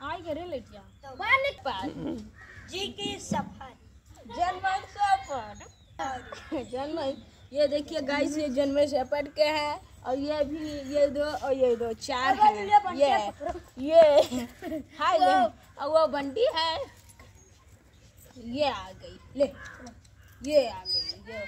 आई करे लटिया जी की सफारी जानवर सफर जन्म। ये देखिए गाइस, ये जन्म सेपट के है और ये भी, ये दो और ये दो, चार है। ये हाय और वो बंटी है, ये आ गई, ले ये आ गई, ये